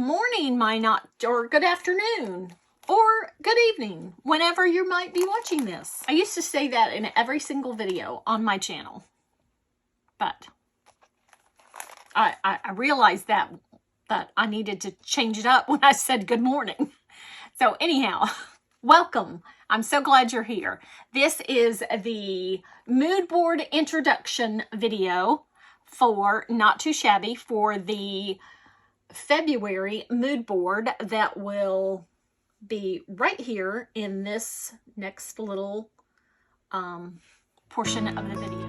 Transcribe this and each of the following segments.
morning, or good afternoon, or good evening, whenever you might be watching this. I used to say that in every single video on my channel, but I realized that I needed to change it up when I said good morning. So anyhow, welcome. I'm so glad you're here. This is the mood board introduction video for Not Too Shabby for the February mood board that will be right here in this next little portion of the video.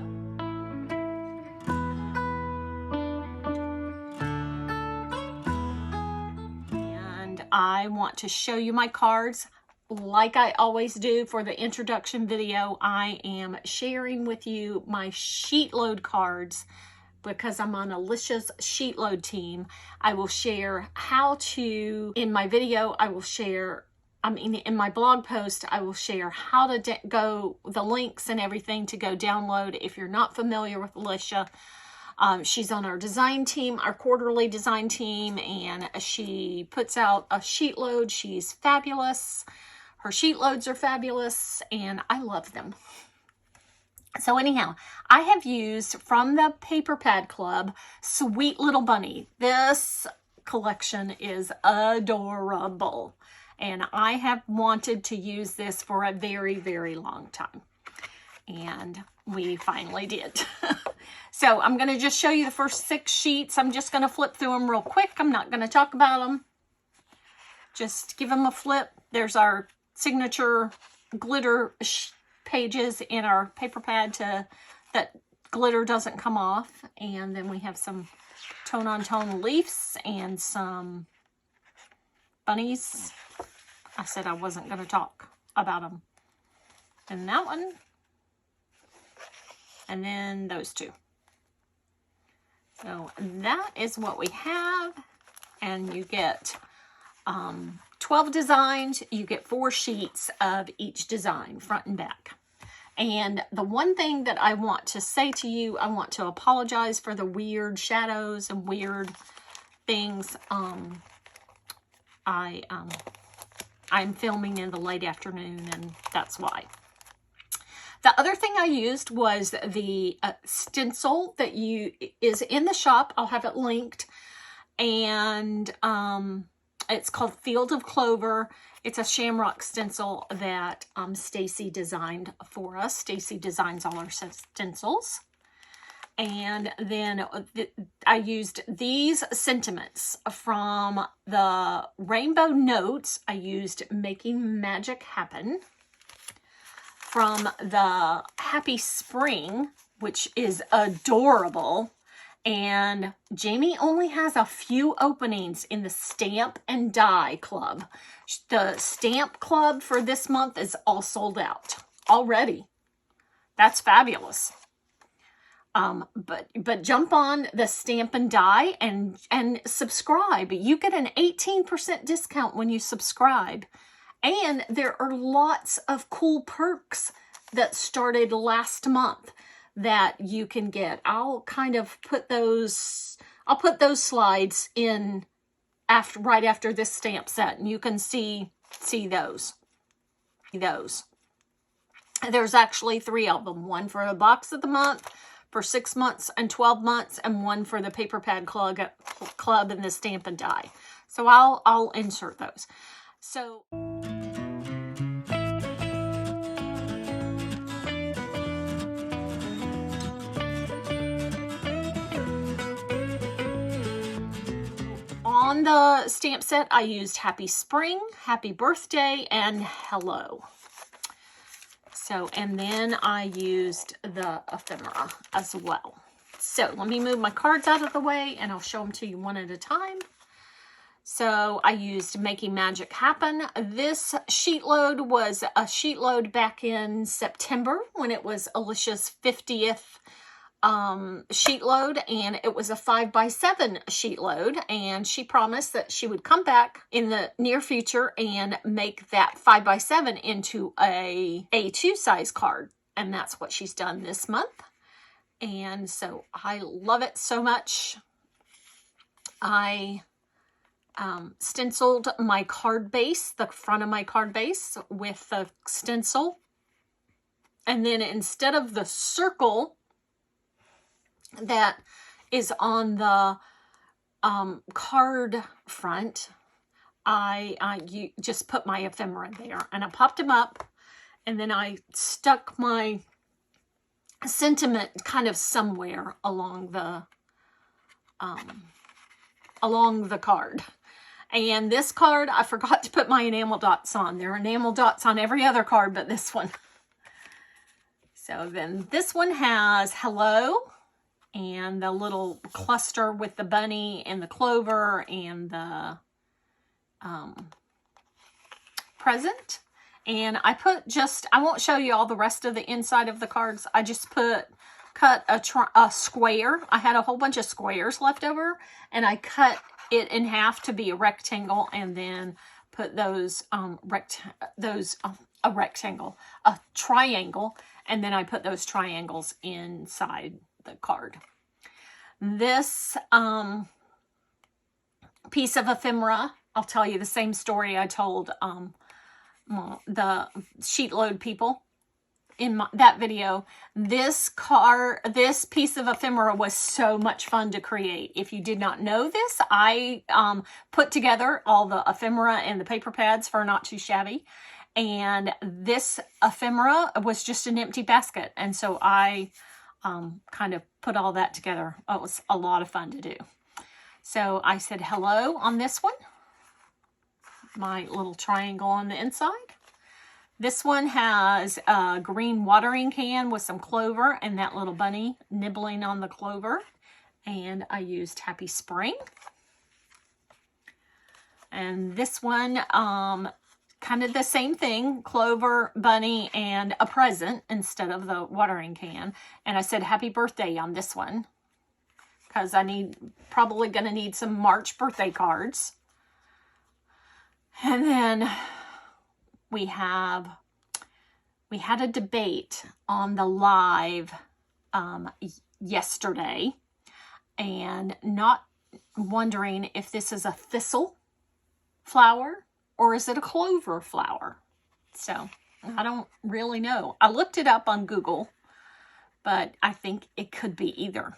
And I want to show you my cards. Like I always do for the introduction video, I am sharing with you my sheet load cards because I'm on Alicia's sheet load team. I will share how to, in my video, in my blog post, I will share how to go, the links and everything to go download if you're not familiar with Alicia. She's on our design team, our quarterly design team, and she puts out a sheet load. She's fabulous. Her sheet loads are fabulous, and I love them. So anyhow, I have used from the Paper Pad Club, Sweet Little Bunny. This collection is adorable, and I have wanted to use this for a very, very long time, and we finally did. So I'm going to just show you the first 6 sheets. I'm just going to flip through them real quick. I'm not going to talk about them. Just give them a flip. There's our signature glitter pages in our paper pad that glitter doesn't come off. And then we have some tone-on-tone leaves and some bunnies. I said I wasn't going to talk about them. And that one. And then those 2. So that is what we have. And you get 12 designs. You get 4 sheets of each design, front and back. And the one thing that I want to say to you, I want to apologize for the weird shadows and weird things. I'm filming in the late afternoon, and that's why. The other thing I used was the stencil that is in the shop. I'll have it linked. And it's called Field of Clover. It's a shamrock stencil that Stacy designed for us. Stacy designs all our stencils. And then I used these sentiments from the Rainbow Notes. I used Making Magic Happen. From the Happy Spring, which is adorable. And Jamie only has a few openings in the Stamp and Die Club. The Stamp Club for this month is all sold out already. That's fabulous. But jump on the Stamp and Die and subscribe. You get an 18% discount when you subscribe. And there are lots of cool perks that started last month that you can get. I'll kind of put those, I'll put those slides in right after this stamp set, and you can see those. There's actually 3 of them. One for a box of the month, for 6 months and 12 months, and one for the Paper Pad Club and the Stamp and Die. So I'll insert those. So on the stamp set, I used Happy Spring, Happy Birthday, and Hello. So, and then I used the ephemera as well. So let me move my cards out of the way and I'll show them to you one at a time. So I used Making Magic Happen. This sheet load was a sheet load back in September when it was Alicia's 50th sheet load, and it was a 5x7 sheet load, and she promised that she would come back in the near future and make that 5x7 into a A2 size card, and that's what she's done this month. And so I love it so much. I stenciled my card base, the front of my card base with the stencil. And then instead of the circle that is on the card front, I just put my ephemera there, and I popped them up, and then I stuck my sentiment kind of somewhere along the card. And this card, I forgot to put my enamel dots on. There are enamel dots on every other card but this one. So then this one has hello, and the little cluster with the bunny and the clover and the present. And I put I won't show you all the rest of the inside of the cards. I just cut a square. I had a whole bunch of squares left over, and I cut it in half to be a rectangle, and then put those a triangle, and then I put those triangles inside the card. This piece of ephemera, I'll tell you the same story I told the sheet load people in that video. This piece of ephemera was so much fun to create. If you did not know this, I put together all the ephemera and the paper pads for Not Too Shabby. And this ephemera was just an empty basket. And so I kind of put all that together. It was a lot of fun to do. So I said hello on this one. My little triangle on the inside. This one has a green watering can with some clover and that little bunny nibbling on the clover. And I used Happy Spring. And this one, kind of the same thing, clover, bunny, and a present instead of the watering can. And I said happy birthday on this one, because probably going to need some March birthday cards. And then we had a debate on the live yesterday, and not wondering if this is a thistle flower or is it a clover flower. So I don't really know. I looked it up on Google, but I think it could be either.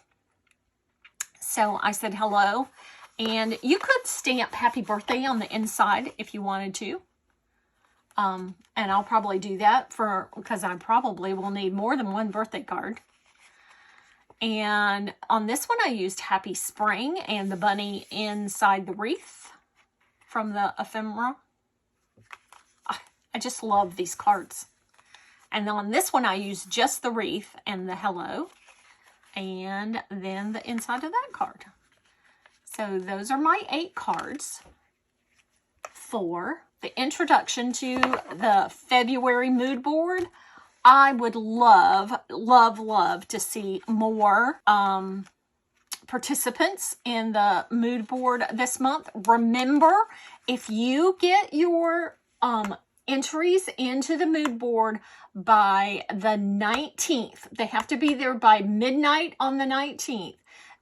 So I said hello. And you could stamp happy birthday on the inside if you wanted to. And I'll probably do that because I probably will need more than one birthday card. And on this one, I used Happy Spring and the bunny inside the wreath from the ephemera. I just love these cards. And on this one, I used just the wreath and the hello. And then the inside of that card. So those are my 8 cards for the introduction to the February mood board. I would love, love, love to see more participants in the mood board this month. Remember, if you get your entries into the mood board by the 19th, they have to be there by midnight on the 19th.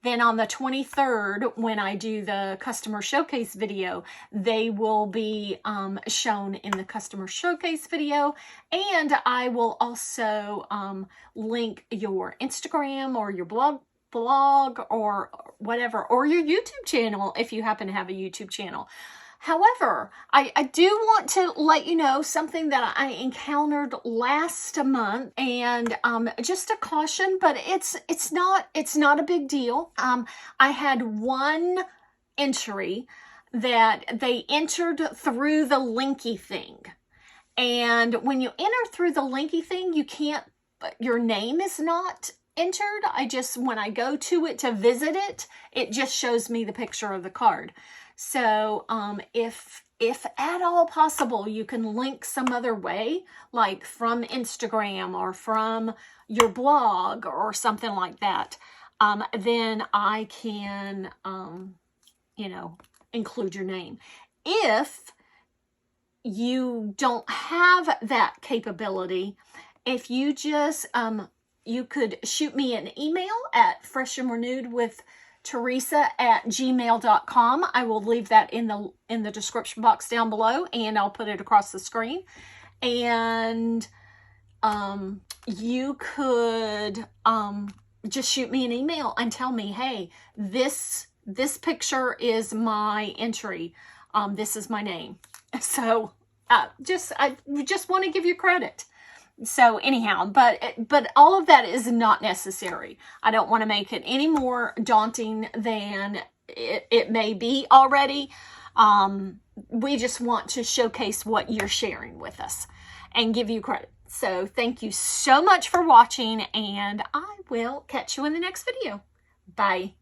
Then on the 23rd, when I do the customer showcase video, they will be shown in the customer showcase video. And I will also link your Instagram or your blog or whatever, or your YouTube channel if you happen to have a YouTube channel. However, I do want to let you know something that I encountered last month, and just a caution, but it's not a big deal. I had one entry that they entered through the linky thing, and when you enter through the linky thing, your name is not entered. When I go to it to visit it, it just shows me the picture of the card. So if at all possible, you can link some other way, like from Instagram or from your blog or something like that, then I can, include your name. If you don't have that capability, if you just, you could shoot me an email at freshandrenewedwith teresa@gmail.com. I will leave that in the description box down below, and I'll put it across the screen. And you could just shoot me an email and tell me, hey, this picture is my entry. This is my name. So I just want to give you credit. So anyhow, but all of that is not necessary. I don't want to make it any more daunting than it may be already. We just want to showcase what you're sharing with us and give you credit. So thank you so much for watching, and I will catch you in the next video. Bye.